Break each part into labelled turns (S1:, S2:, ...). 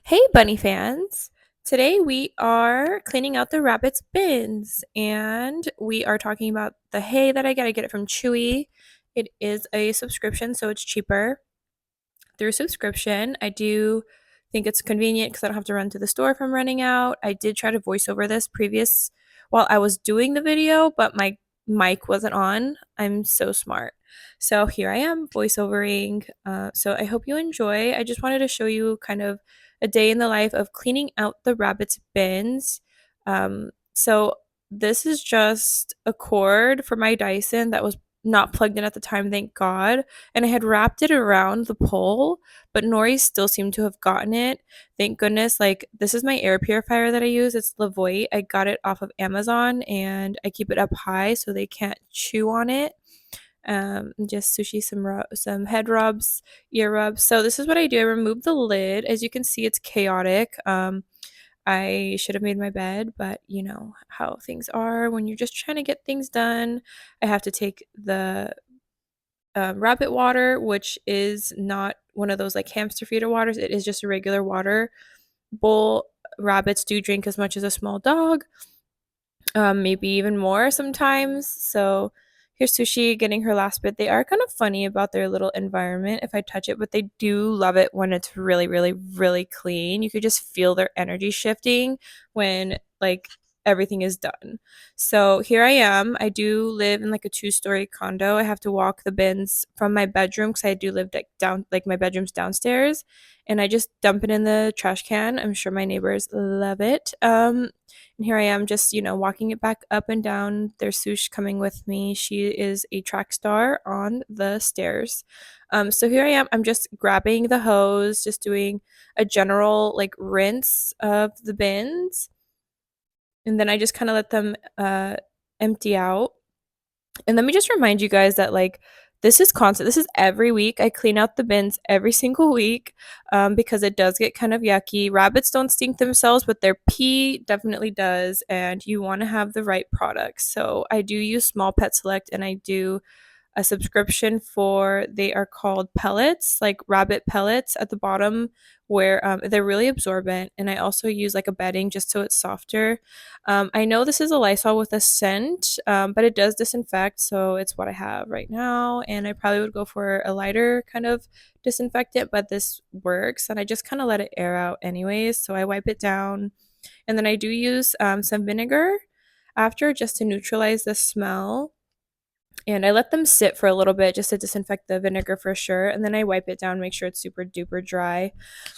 S1: Hey, bunny fans! Today we are cleaning out the rabbit's bins and we are talking about the hay that I get. I get it from Chewy. It is a subscription, so it's cheaper through subscription. I do think it's convenient because I don't have to run to the store if I'm running out. I did try to voice over this previous while I was doing the video, but my mic wasn't on. I'm so smart. So here I am voiceovering. So I hope you enjoy. I just wanted to show you kind of a day in the life of cleaning out the rabbit's bins. So this is just a cord for my Dyson that was not plugged in at the time, thank God, and I had wrapped it around the pole, but Nori still seemed to have gotten it. Thank goodness. Like, this is my air purifier that I use. It's Lavoie. I got it off of Amazon and I keep it up high so they can't chew on it. Just sushi, some head rubs, ear rubs. So this is what I do. I remove the lid. As you can see, it's chaotic. I should have made my bed, but you know how things are when you're just trying to get things done. I have to take the rabbit water, which is not one of those like hamster feeder waters. It is just a regular water bowl. Rabbits do drink as much as a small dog, maybe even more sometimes. So here's Sushi getting her last bit. They are kind of funny about their little environment if I touch it, but they do love it when it's really, really, really clean. You could just feel their energy shifting when like everything is done. So here I am. I do live in like a two-story condo. I have to walk the bins from my bedroom because I do live like down, like my bedroom's downstairs, and I just dump it in the trash can. I'm sure my neighbors love it. And here I am just, walking it back up and down. There's Sush coming with me. She is a track star on the stairs. So here I am. I'm just grabbing the hose, just doing a general like rinse of the bins. And then I just kind of let them empty out. And let me just remind you guys that like this is constant. This is every week. I clean out the bins every single week because it does get kind of yucky. Rabbits don't stink themselves, but their pee definitely does. And you want to have the right products. So I do use Small Pet Select and I do a subscription for, they are called pellets, like rabbit pellets at the bottom, where they're really absorbent. And I also use like a bedding just so it's softer. I know this is a Lysol with a scent, but it does disinfect, so it's what I have right now. And I probably would go for a lighter kind of disinfectant, but this works. And I just kind of let it air out anyways. So I wipe it down. And then I do use some vinegar after just to neutralize the smell, and I let them sit for a little bit just to disinfect the vinegar for sure. And then I wipe it down, make sure it's super duper dry.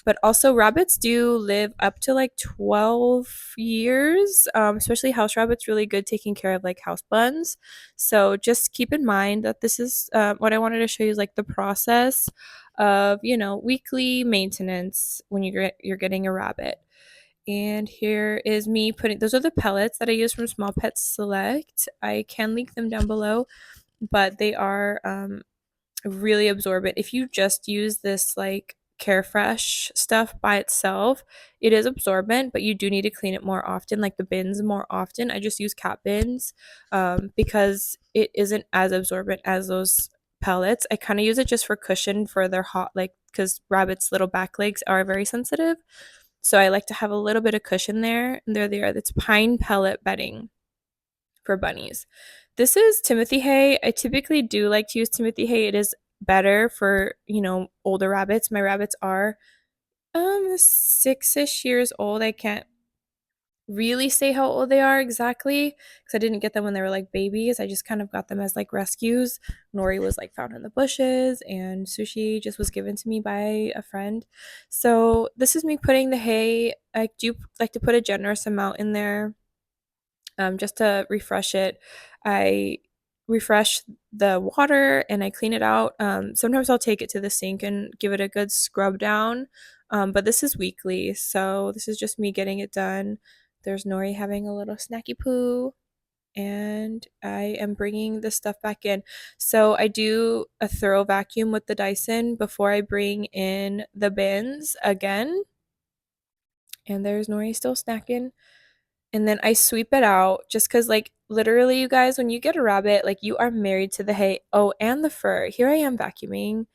S1: But also, rabbits do live up to like 12 years, especially house rabbits, really good taking care of like house buns. So just keep in mind that this is what I wanted to show you is like the process of, weekly maintenance when you're getting a rabbit. And here is me putting, those are the pellets that I use from Small Pets Select. I can link them down below, but they are really absorbent. If you just use this like Carefresh stuff by itself, it is absorbent, but you do need to clean it more often, like the bins more often. I just use cat bins because it isn't as absorbent as those pellets. I kind of use it just for cushion for their hot, like, because rabbits' little back legs are very sensitive. So I like to have a little bit of cushion there. And there they are. That's pine pellet bedding for bunnies. This is Timothy hay. I typically do like to use Timothy hay. It is better for, older rabbits. My rabbits are 6-ish years old. I can't really say how old they are exactly because I didn't get them when they were like babies. I just kind of got them as like rescues. Nori was like found in the bushes and Sushi just was given to me by a friend. So this is me putting the hay. I do like to put a generous amount in there just to refresh it. I refresh the water and I clean it out. Sometimes I'll take it to the sink and give it a good scrub down. But this is weekly, so this is just me getting it done. There's Nori having a little snacky poo, and I am bringing the stuff back in. So I do a thorough vacuum with the Dyson before I bring in the bins again. And there's Nori still snacking. And then I sweep it out just because, like, literally, you guys, when you get a rabbit, like, you are married to the hay. Oh, and the fur. Here I am vacuuming.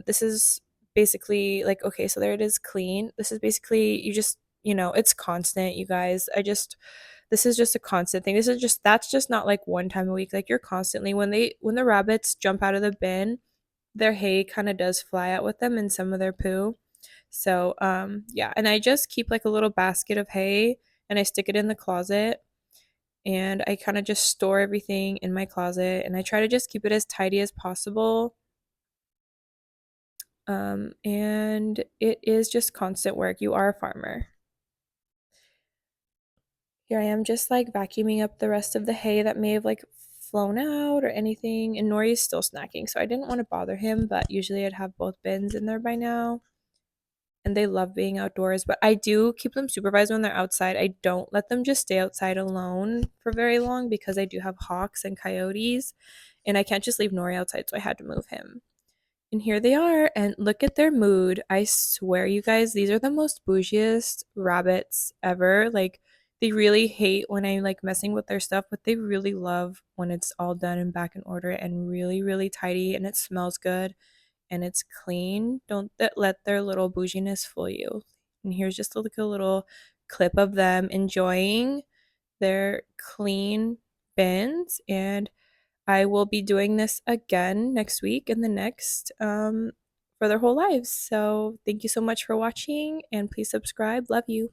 S1: This is basically like, okay, so there it is clean. This is basically, you just, it's constant, you guys. This is just a constant thing. That's just not like one time a week. Like, you're constantly, when the rabbits jump out of the bin, their hay kind of does fly out with them and some of their poo. So, yeah, and I just keep like a little basket of hay and I stick it in the closet, and I kind of just store everything in my closet, and I try to just keep it as tidy as possible. And it is just constant work. You are a farmer. Here I am just like vacuuming up the rest of the hay that may have like flown out or anything. And Nori's still snacking, so I didn't want to bother him, but usually I'd have both bins in there by now. And they love being outdoors, but I do keep them supervised when they're outside. I don't let them just stay outside alone for very long because I do have hawks and coyotes, and I can't just leave Nori outside, so I had to move him. And here they are, and look at their mood. I swear, you guys, these are the most bougiest rabbits ever. Like, they really hate when I'm like messing with their stuff, but they really love when it's all done and back in order and really, really tidy, and it smells good and it's clean. Don't let their little bouginess fool you. And here's just like a little clip of them enjoying their clean bins, and I will be doing this again next week and the next for their whole lives. So thank you so much for watching, and please subscribe. Love you.